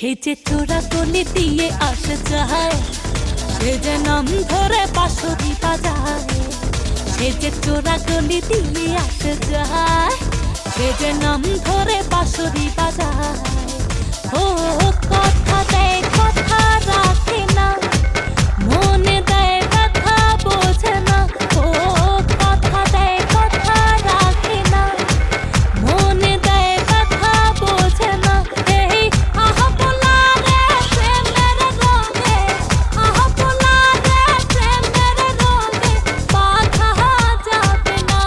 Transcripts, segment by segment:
সে যে চোরা গলি দিয়ে আসে যায়, সে যে নাম ধরে বাঁশরি বাজায়। সে যে চোরা গলি দিয়ে আসে যায়, সে যে নাম ধরে বাঁশরি বাজায়। ও কথা দেয় কথা রাখে না, মনে দেয় কথা বোঝে না। ও কথা দেয় কথা রাখে না, মনে দেয় কথা বোঝে না। এই আহা পোলা রে প্রেমের রঙে, আহা পোলা রে প্রেমের রঙে বাঁধা যাবে না।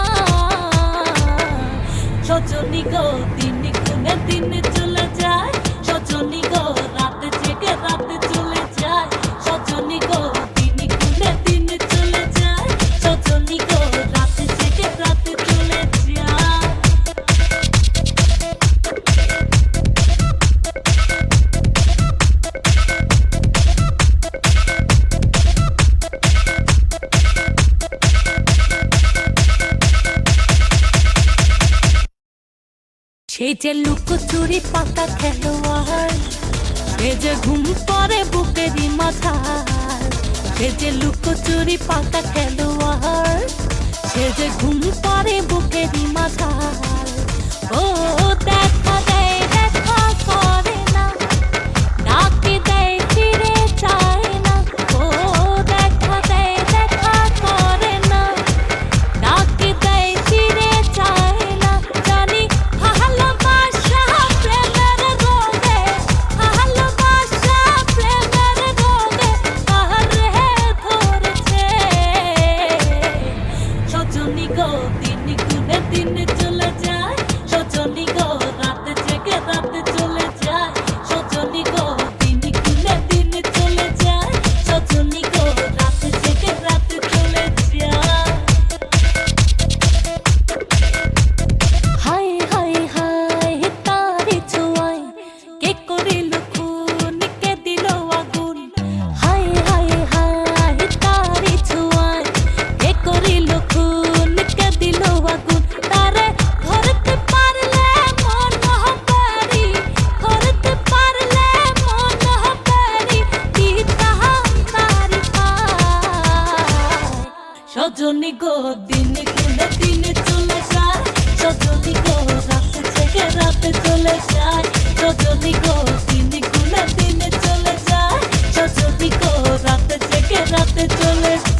সজনী গো দিন গুনে দিন চলে যায়, সজনী গো রাত জেগে রাত চলে যায়। সজনী গো দিন গুনে দিন চলে যায়, সজনী গো রাত জেগে রাত চলে যায়। সে যে লুকোচুরি পাতা খেলোয়াড়, সে যে ঘুম পড়ে বুকেরই মাথায়। সে যে লুকোচুরি পাতা খেলোয়াড়, সে যে ঘুম পড়ে বুকেরই মাথায়। ও দেখা দেয় দেখা করে না, ডাকে দেয় ফিরে চায় না। ও দেখা দেয় দেখা করে না, ডাকে দেয় ফিরে চায় না। জানি ভালোবাসা প্রেমের রঙে, ভালোবাসা প্রেমের রঙে কারে ধরেছে। সজনী গো দিন গুনে দিন চলে যায়, সজনী গো রাত জেগে রাত চলে যায়। সজনী গো দিন গুনে দিন চলে যায়, সজনী গো রাত জেগে রাত চলে যায়। হায় হায় হায় তারি ছোঁয়ায় কে করিল খুন, কে দিল আগুন। হায় হায় হায় তারি ছোঁয়ায় কে করিল খুন, কে দিল আগুন। তারে ধরতে পারলে মন হবারি, ধরতে পারলে মন হবারি দিতাম তারি খায়। সজনী গো দিন গুনে দিন চলে যায়, সজনী গো রাত জেগে রাত চলে যায়। সজনী গো দিন গুনে দিন চলে যায়, সজনী গো রাত জেগে রাত চলে যায়।